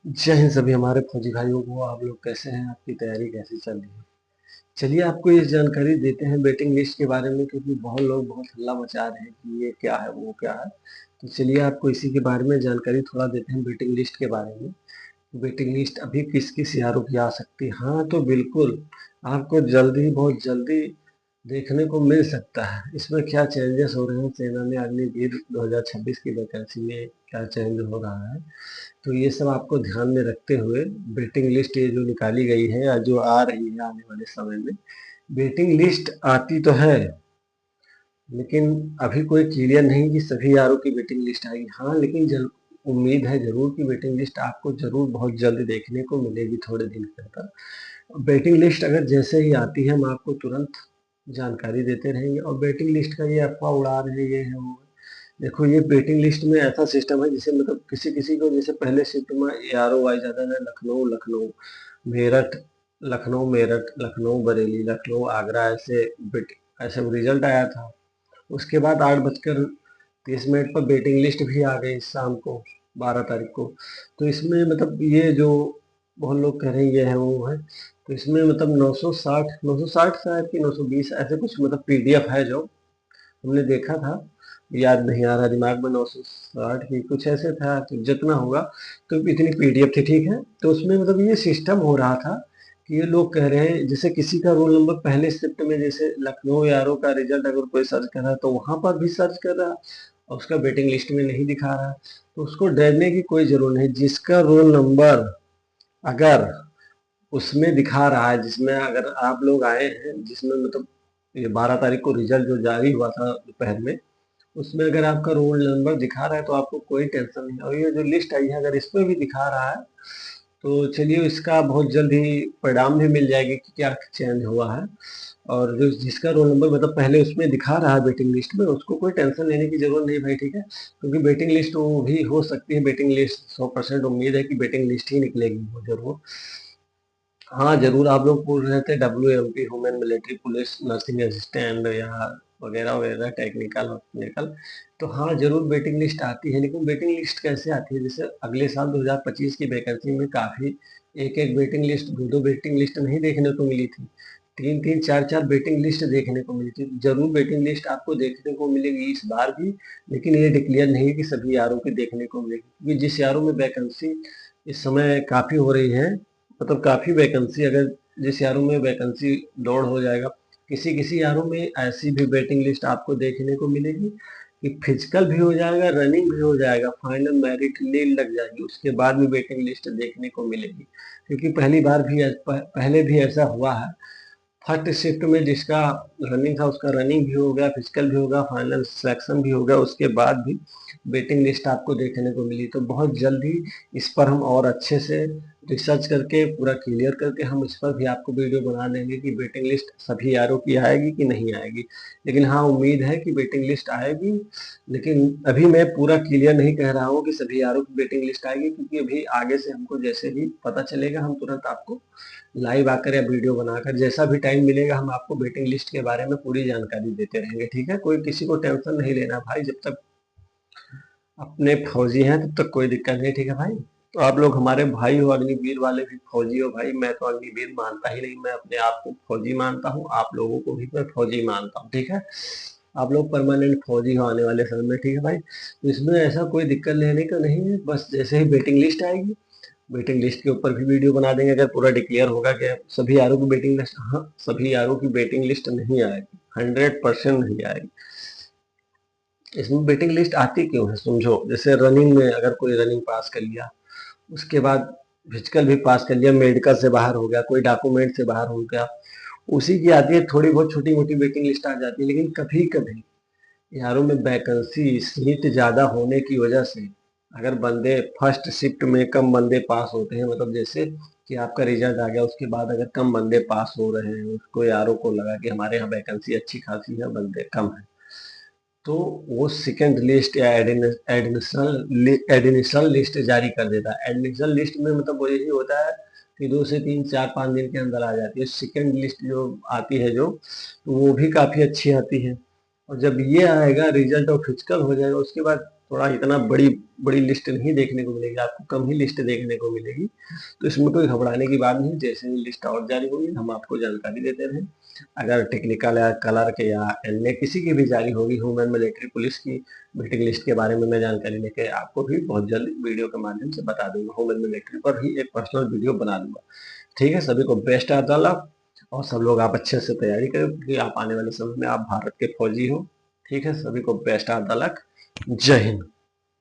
जय हिंद सभी हमारे फौजी भाइयों को। आप लोग कैसे हैं? आपकी तैयारी कैसी चल रही है? चलिए आपको ये जानकारी देते हैं वेटिंग लिस्ट के बारे में, क्योंकि बहुत लोग बहुत हल्ला मचा रहे हैं कि ये क्या है वो क्या है। तो चलिए आपको इसी के बारे में जानकारी थोड़ा देते हैं, वेटिंग लिस्ट के बारे में। वेटिंग लिस्ट अभी किस किस यारों की आ सकती है। हाँ तो बिल्कुल आपको जल्दी, बहुत जल्दी देखने को मिल सकता है। इसमें क्या चेंजेस हो रहे हैं, सेना में अग्निवीर 2026 की वैकेंसी में क्या चेंज हो रहा है, तो ये सब आपको ध्यान में रखते हुए वेटिंग लिस्ट ये जो निकाली गई है या जो आ रही है आने वाले समय में। वेटिंग लिस्ट आती तो है, लेकिन अभी कोई क्लियर नहीं कि सभी यारों की वेटिंग लिस्ट आएगी। हाँ लेकिन उम्मीद है जरूर कि वेटिंग लिस्ट आपको जरूर बहुत जल्द देखने को मिलेगी, थोड़े दिन के अंदर। वेटिंग लिस्ट अगर जैसे ही आती है हम आपको तुरंत जानकारी देते रहेंगे। और वेटिंग लिस्ट का ये अफवाह उड़ा रहे हैं ये है वो है। देखो ये वेटिंग लिस्ट में ऐसा सिस्टम है जिसे मतलब किसी किसी को, जैसे पहले शिफ्ट में ARO वाई जाता था लखनऊ लखनऊ मेरठ, लखनऊ मेरठ, लखनऊ बरेली, लखनऊ आगरा, ऐसे ऐसे रिजल्ट आया था। उसके बाद 8:30 पर वेटिंग लिस्ट भी आ गई शाम को, 12 तारीख को। तो इसमें मतलब ये जो बहुत लोग कह रहे हैं ये है वो है, तो इसमें मतलब 960 शायद कि 920 ऐसे कुछ मतलब PDF है जो हमने देखा था। याद नहीं आ रहा दिमाग में, 960 की कुछ ऐसे था, तो जितना होगा तो इतनी PDF थी, ठीक है। तो उसमें मतलब ये सिस्टम हो रहा था कि ये लोग कह रहे हैं जैसे किसी का रोल नंबर पहले शिफ्ट में, जैसे लखनऊ यारों का रिजल्ट अगर कोई सर्च कर रहा है तो वहां पर भी सर्च कर रहा है और उसका वेटिंग लिस्ट में नहीं दिखा रहा है। तो उसको डरने की कोई जरूरत नहीं। जिसका रोल नंबर अगर उसमें दिखा रहा है, जिसमें अगर आप लोग आए हैं, जिसमें मतलब ये 12 तारीख को रिजल्ट जो जारी हुआ था दोपहर में, उसमें अगर आपका रोल नंबर दिखा रहा है तो आपको कोई टेंशन नहीं। और ये जो लिस्ट आई है अगर इसमें भी दिखा रहा है तो चलिए इसका बहुत जल्द ही परिणाम भी मिल जाएगी कि क्या चेंज हुआ है। और जो जिसका रोल नंबर मतलब पहले उसमें दिखा रहा है वेटिंग लिस्ट में, उसको कोई टेंशन लेने की जरूरत नहीं भाई, ठीक है। क्योंकि वेटिंग लिस्ट वो भी हो सकती है, वेटिंग लिस्ट 100% उम्मीद है कि वेटिंग लिस्ट ही निकलेगी वो जरूर। हाँ जरूर आप लोग पूछ रहे थे WMP, women military police nursing assistant या वगैरह वगैरह, टेक्निकल टेक्निकल। तो हाँ जरूर वेटिंग लिस्ट आती है, लेकिन वेटिंग लिस्ट कैसे आती है, जैसे अगले साल 2025 की वैकेंसी में काफी एक एक वेटिंग लिस्ट, दो दो वेटिंग लिस्ट नहीं देखने को मिली थी, तीन तीन चार चार वेटिंग लिस्ट देखने को मिली थी। जरूर वेटिंग लिस्ट आपको देखने को मिलेगी इस बार भी, लेकिन ये डिक्लेयर नहीं है कि सभी यारों की देखने को मिलेगी, क्योंकि जिस यारों में वैकेंसी इस समय काफी हो रही है, मतलब काफी वैकेंसी, अगर जिस यारों में वैकेंसी लोड हो जाएगा, किसी किसी यारों में ऐसी भी वेटिंग लिस्ट आपको देखने को मिलेगी कि फिजिकल भी हो जाएगा, रनिंग भी हो जाएगा, फाइनल मेरिट लीड लग जाएगी, उसके बाद भी वेटिंग लिस्ट देखने को मिलेगी। क्योंकि पहली बार भी पहले भी ऐसा हुआ है, फर्स्ट शिफ्ट में जिसका रनिंग था उसका रनिंग भी हो गया, फिजिकल भी होगा, फाइनल सिलेक्शन भी हो गया, उसके बाद भी वेटिंग लिस्ट आपको देखने को मिली। तो बहुत जल्द ही इस पर हम और अच्छे से रिसर्च करके पूरा क्लियर करके हम इस पर भी आपको वीडियो बना देंगे कि वेटिंग लिस्ट सभी यारों की आएगी कि नहीं आएगी। लेकिन हाँ उम्मीद है कि वेटिंग लिस्ट आएगी, लेकिन अभी मैं पूरा क्लियर नहीं कह रहा हूँ कि सभी यारों की वेटिंग लिस्ट आएगी, क्योंकि अभी आगे से हमको जैसे ही पता चलेगा हम तुरंत आपको लाइव आकर या वीडियो बनाकर जैसा भी टाइम मिलेगा हम आपको वेटिंग लिस्ट के बारे में पूरी जानकारी देते रहेंगे, ठीक है। कोई किसी को टेंशन नहीं लेना भाई, जब तक अपने फौजी हैं तब तक कोई दिक्कत नहीं, ठीक है भाई। तो आप लोग हमारे भाई हो, अग्निवीर वाले भी फौजी हो भाई। मैं तो अग्निवीर मानता ही नहीं, मैं अपने आप को फौजी मानता हूँ, आप लोगों को भी मैं फौजी मानता हूँ, ठीक है। आप लोग परमानेंट फौजी हो आने वाले समय में, ठीक है भाई। तो इसमें ऐसा कोई दिक्कत लेने का नहीं है, बस जैसे ही वेटिंग लिस्ट आएगी वेटिंग लिस्ट के ऊपर भी वीडियो बना देंगे। अगर पूरा डिक्लेयर होगा कि सभी यारों की वेटिंग लिस्ट, हाँ सभी यारों की वेटिंग लिस्ट नहीं आएगी, 100% नहीं आएगी। इसमें वेटिंग लिस्ट आती क्यों है समझो, जैसे रनिंग में अगर कोई रनिंग पास कर लिया, उसके बाद फिजिकल भी पास कर लिया, मेडिकल से बाहर हो गया, कोई डॉक्यूमेंट से बाहर हो गया, उसी की आती है थोड़ी बहुत छोटी मोटी वेटिंग लिस्ट आ जाती है। लेकिन कभी कभी यारों में वैकेंसी सीट ज्यादा होने की वजह से अगर बंदे फर्स्ट शिफ्ट में कम बंदे पास होते हैं, मतलब जैसे कि आपका रिजल्ट आ गया उसके बाद अगर कम बंदे पास हो रहे हैं, उसको यारों को लगा कि हमारे यहाँ वैकेंसी अच्छी खासी है, बंदे कम है, तो वो सेकंड लिस्ट या एडिशनल लिस्ट जारी कर देता है। एडिशनल लिस्ट में मतलब वो यही होता है कि 2 से 3 4 5 दिन के अंदर आ जाती है। सेकंड लिस्ट जो आती है जो, तो वो भी काफी अच्छी आती है। और जब ये आएगा रिजल्ट और फिजिकल हो जाएगा उसके बाद थोड़ा इतना बड़ी बड़ी लिस्ट नहीं देखने को मिलेगी, आपको कम ही लिस्ट देखने को मिलेगी। तो इसमें कोई घबराने की बात नहीं, जैसे ही लिस्ट और जारी होगी हम आपको जानकारी देते रहें। अगर टेक्निकल या कलर के या अन्य किसी की भी जारी होगी, वुमेन मिलिट्री पुलिस की वेटिंग लिस्ट के बारे में मैं जानकारी लेके आपको भी बहुत जल्द वीडियो के माध्यम से बता दूंगा। वुमेन मिलिट्री पर ही एक पर्सनल वीडियो बना दूंगा। ठीक है, सभी को बेस्ट ऑफ द लक, और सब लोग आप अच्छे से तैयारी करें क्योंकि आप आने वाले समय में आप भारत के फौजी हो। ठीक है, सभी को बेस्ट ऑफ द लक। जय हिंद।